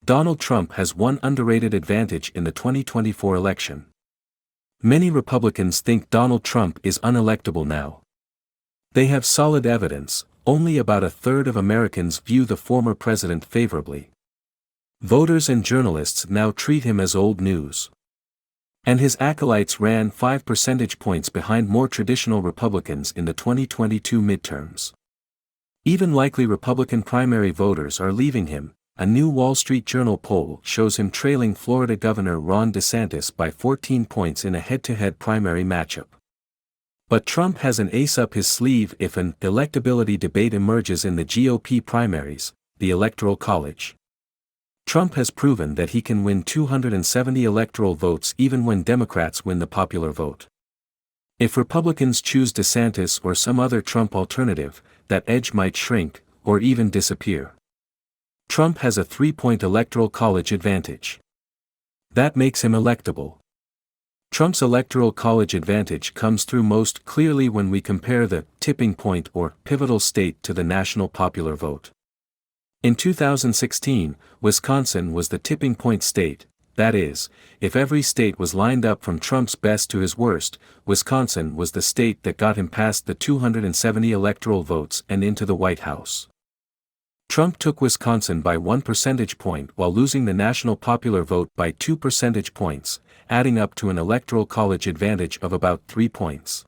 Donald Trump has one underrated advantage in the 2024 election. Many Republicans think Donald Trump is unelectable now. They have solid evidence. Only about a third of Americans view the former president favorably. Voters and journalists now treat him as old news. And his acolytes ran 5 percentage points behind more traditional Republicans in the 2022 midterms. Even likely Republican primary voters are leaving him. A new Wall Street Journal poll shows him trailing Florida Governor Ron DeSantis by 14 points in a head-to-head primary matchup. But Trump has an ace up his sleeve if an electability debate emerges in the GOP primaries, the Electoral College. Trump has proven that he can win 270 electoral votes even when Democrats win the popular vote. If Republicans choose DeSantis or some other Trump alternative, that edge might shrink, or even disappear. Trump has a 3-point Electoral College advantage. That makes him electable. Trump's Electoral College advantage comes through most clearly when we compare the tipping point or pivotal state to the national popular vote. In 2016, Wisconsin was the tipping point state. That is, if every state was lined up from Trump's best to his worst, Wisconsin was the state that got him past the 270 electoral votes and into the White House. Trump took Wisconsin by 1 percentage point while losing the national popular vote by 2 percentage points, adding up to an Electoral College advantage of about 3 points.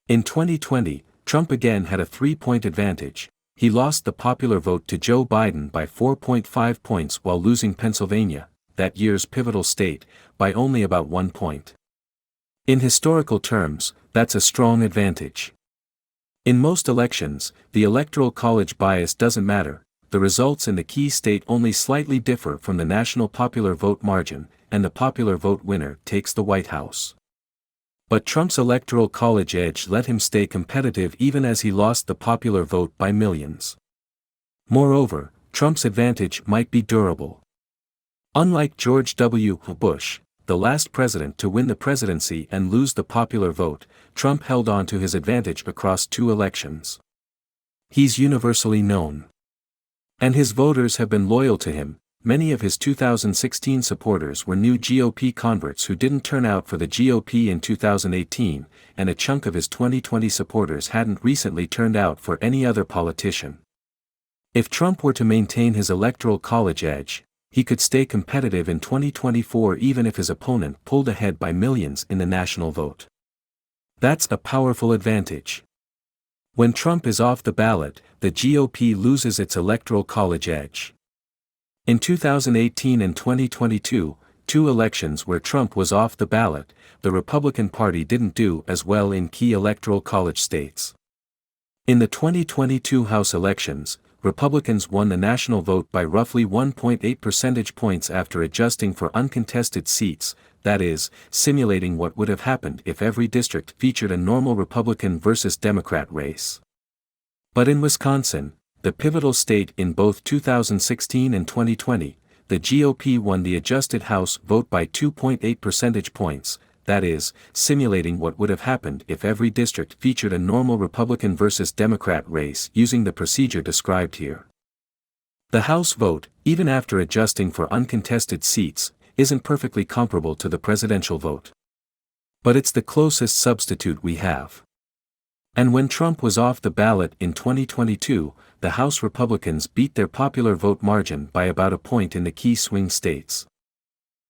In 2020, Trump again had a 3-point advantage. He lost the popular vote to Joe Biden by 4.5 points while losing Pennsylvania, that year's pivotal state, by only about 1 point. In historical terms, that's a strong advantage. In most elections, the Electoral College bias doesn't matter. The results in the key state only slightly differ from the national popular vote margin, and the popular vote winner takes the White House. But Trump's Electoral College edge let him stay competitive even as he lost the popular vote by millions. Moreover, Trump's advantage might be durable. Unlike George W. Bush, the last president to win the presidency and lose the popular vote, Trump held on to his advantage across 2 elections. He's universally known. And his voters have been loyal to him. Many of his 2016 supporters were new GOP converts who didn't turn out for the GOP in 2018, and a chunk of his 2020 supporters hadn't recently turned out for any other politician. If Trump were to maintain his Electoral College edge, he could stay competitive in 2024 even if his opponent pulled ahead by millions in the national vote. That's a powerful advantage. When Trump is off the ballot, the GOP loses its Electoral College edge. In 2018 and 2022, 2 elections where Trump was off the ballot, the Republican Party didn't do as well in key Electoral College states. In the 2022 House elections, Republicans won the national vote by roughly 1.8 percentage points after adjusting for uncontested seats, that is, simulating what would have happened if every district featured a normal Republican versus Democrat race. But in Wisconsin, the pivotal state in both 2016 and 2020, the GOP won the adjusted House vote by 2.8 percentage points, that is, simulating what would have happened if every district featured a normal Republican versus Democrat race using the procedure described here. The House vote, even after adjusting for uncontested seats, isn't perfectly comparable to the presidential vote. But it's the closest substitute we have. And when Trump was off the ballot in 2022, the House Republicans beat their popular vote margin by about a point in the key swing states.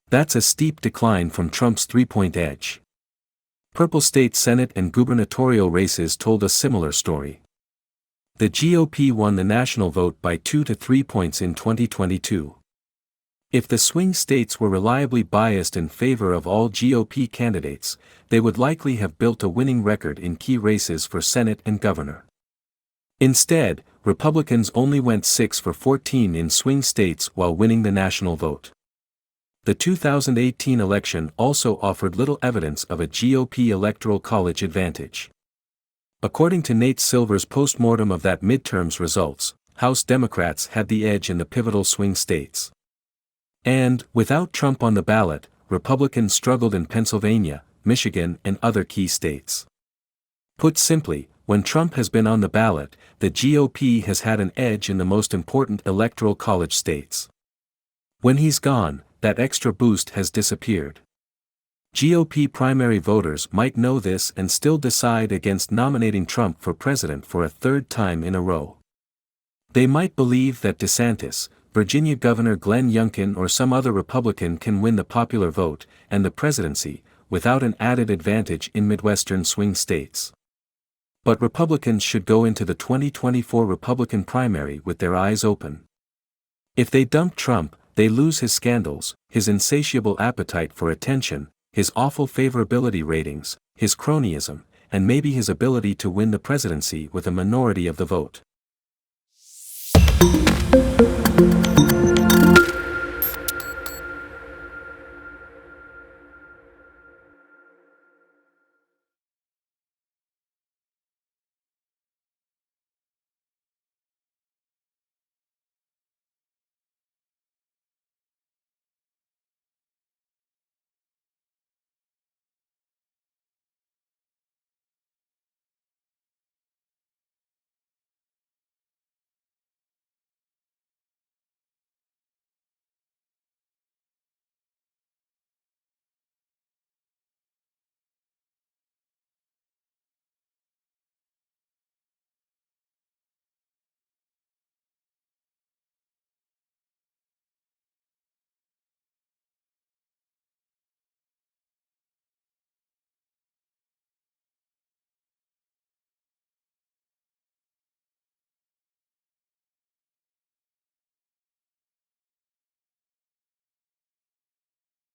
That's a steep decline from Trump's 3-point edge. Purple state Senate and gubernatorial races told a similar story. The GOP won the national vote by 2 to 3 points in 2022. If the swing states were reliably biased in favor of all GOP candidates, they would likely have built a winning record in key races for Senate and governor. Instead, Republicans only went 6 for 14 in swing states while winning the national vote. The 2018 election also offered little evidence of a GOP Electoral College advantage. According to Nate Silver's postmortem of that midterms results, House Democrats had the edge in the pivotal swing states. And, without Trump on the ballot, Republicans struggled in Pennsylvania, Michigan, and other key states. Put simply, when Trump has been on the ballot, the GOP has had an edge in the most important Electoral College states. When he's gone, that extra boost has disappeared. GOP primary voters might know this and still decide against nominating Trump for president for a third time in a row. They might believe that DeSantis, Virginia Governor Glenn Youngkin or some other Republican can win the popular vote and the presidency, without an added advantage in Midwestern swing states. But Republicans should go into the 2024 Republican primary with their eyes open. If they dump Trump, they lose his scandals, his insatiable appetite for attention, his awful favorability ratings, his cronyism, and maybe his ability to win the presidency with a minority of the vote.